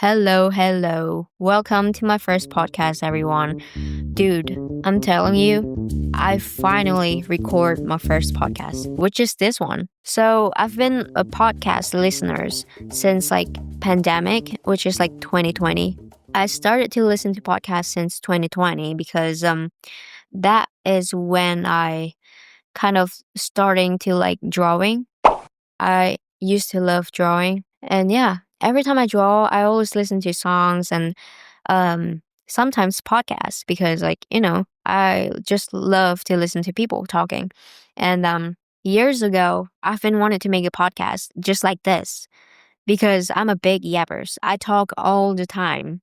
Hello, hello. Welcome to my first podcast, everyone. Dude, I'm telling you, I finally record my first podcast, which is this one. So I've been a podcast listeners since like pandemic, which is like 2020. I started to listen to podcasts since 2020 because that is when I kind of starting to like drawing. I used to love drawing. And yeah, every time I draw, I always listen to songs and sometimes podcasts because, I just love to listen to people talking. And years ago, I've been wanting to make a podcast just like this because I'm a big yappers. I talk all the time.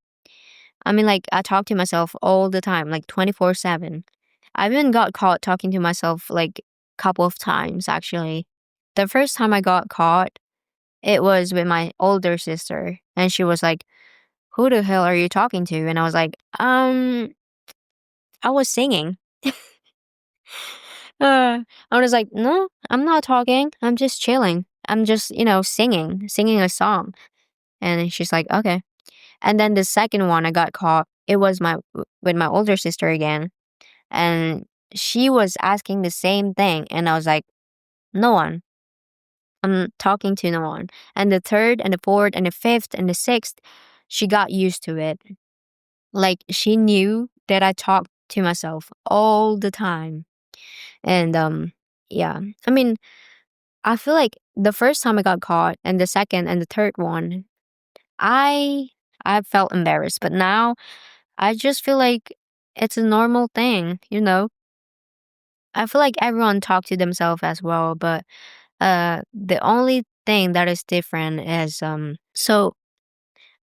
I mean, like, I talk to myself all the time, like 24/7. I even got caught talking to myself like a couple of times, actually. The first time I got caught, it was with my older sister, and she was like, "Who the hell are you talking to?" And I was like, I was singing." I was like, "No, I'm not talking. I'm just chilling. I'm just, singing a song." And then she's like, "Okay." And then the second one I got caught, it was my with my older sister again, and she was asking the same thing, and I was like, "No one. I'm talking to no one." And the third and the fourth and the fifth and the sixth, she got used to it. Like she knew that I talked to myself all the time. And yeah. I mean, I feel like the first time I got caught and the second and the third one, I I felt embarrassed, but now I just feel like it's a normal thing. I feel like everyone talk to themselves as well, but the only thing that is different is so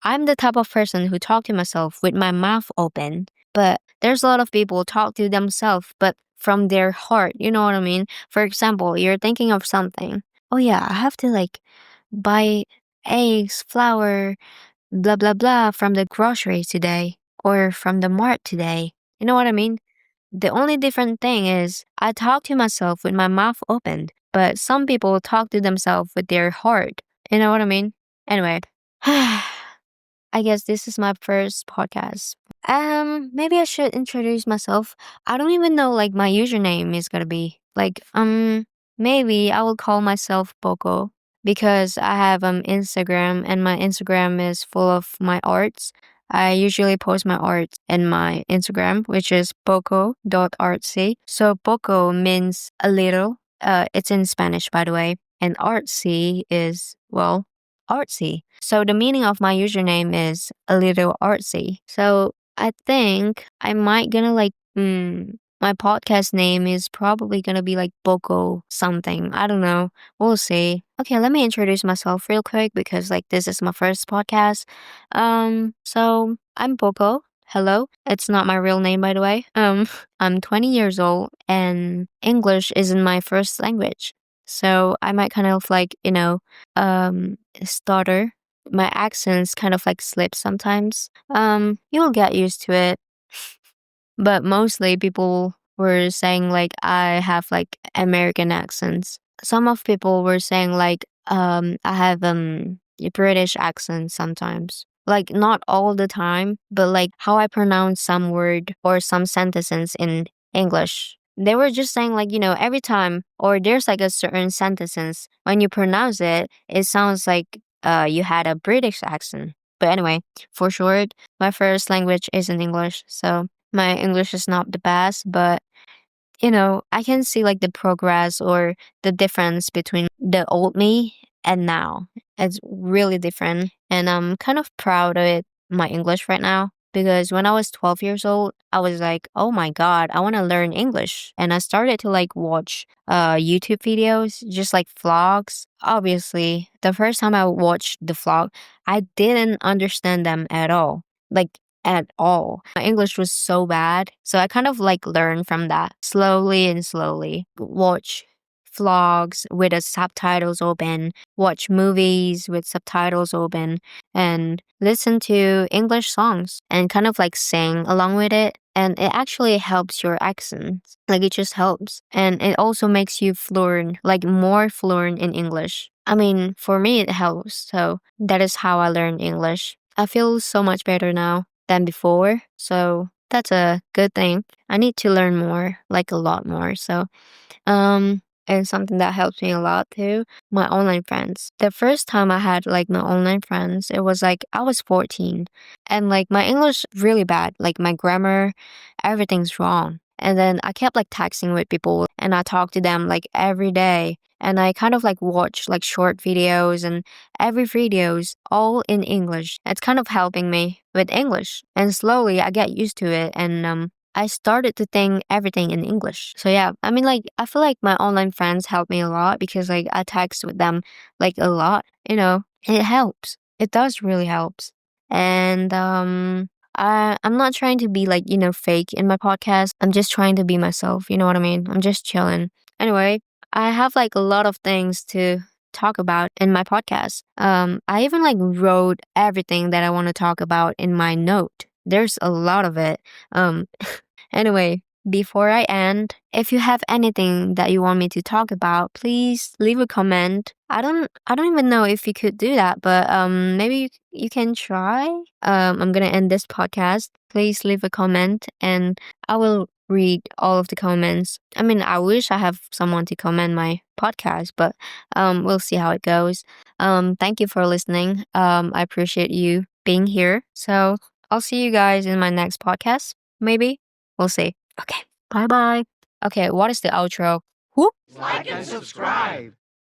I'm the type of person who talk to myself with my mouth open, but there's a lot of people talk to themselves, but from their heart. You know what I mean? For example, you're thinking of something. Oh yeah, I have to like buy eggs, flour, blah blah blah from the grocery today or from the mart today. You know what I mean? The only different thing is I talk to myself with my mouth opened, but some people talk to themselves with their heart. You know what I mean? Anyway, I guess this is my first podcast. Maybe I should introduce myself. I don't even know like my username is gonna be. Maybe I will call myself Boko because I have Instagram and my Instagram is full of my arts. I usually post my art in my Instagram, which is boko.artsy. So boko means a little. It's in Spanish, by the way. And artsy is, well, artsy. So the meaning of my username is a little artsy. So I think I might gonna like my podcast name is probably gonna be like Boko something. I don't know. We'll see. Okay, let me introduce myself real quick because like this is my first podcast. So I'm Boko. Hello. It's not my real name, by the way. I'm 20 years old and English isn't my first language. So I might kind of like, stutter. My accents kind of like slip sometimes. You'll get used to it. But mostly people were saying like I have like American accents. Some of people were saying like I have a British accent sometimes. Like not all the time, but like how I pronounce some word or some sentences in English. They were just saying like, every time or there's like a certain sentences when you pronounce it, it sounds like you had a British accent. But anyway, for short, my first language is in English, so my English is not the best, but I can see like the progress or the difference between the old me and now. It's really different. And I'm kind of proud of it, my English right now. Because when I was 12 years old, I was like, oh my God, I want to learn English. And I started to like watch YouTube videos, just like vlogs. Obviously, the first time I watched the vlog, I didn't understand them at all. Like at all. My English was so bad. So I kind of like learned from that slowly and slowly. Watch vlogs with the subtitles open, watch movies with subtitles open, and listen to English songs and kind of like sing along with it. And it actually helps your accent. Like it just helps. And it also makes you fluent, like more fluent in English. I mean, for me, it helps. So that is how I learned English. I feel so much better now than before. So that's a good thing. I need to learn more, like a lot more. And something that helps me a lot too, my online friends. The first time I had like my online friends, it was like I was 14 and like my English really bad, like my grammar, everything's wrong. And then I kept like texting with people and I talked to them like every day. And I kind of like watch like short videos and every videos all in English. It's kind of helping me with English. And slowly I get used to it and I started to think everything in English. So yeah, I mean like I feel like my online friends help me a lot because like I text with them like a lot, and it helps. It does really helps. And I'm not trying to be like, fake in my podcast. I'm just trying to be myself, you know what I mean? I'm just chilling. Anyway, I have like a lot of things to talk about in my podcast. I even like wrote everything that I want to talk about in my note. There's a lot of it. Um Anyway, before I end, if you have anything that you want me to talk about, please leave a comment. I don't even know if you could do that, but maybe you can try. I'm going to end this podcast. Please leave a comment and I will read all of the comments. I mean, I wish I have someone to comment my podcast, but we'll see how it goes. Thank you for listening. I appreciate you being here. So, I'll see you guys in my next podcast, maybe. We'll see. Okay. Bye bye. Okay, what is the outro? Whoop. Like and subscribe.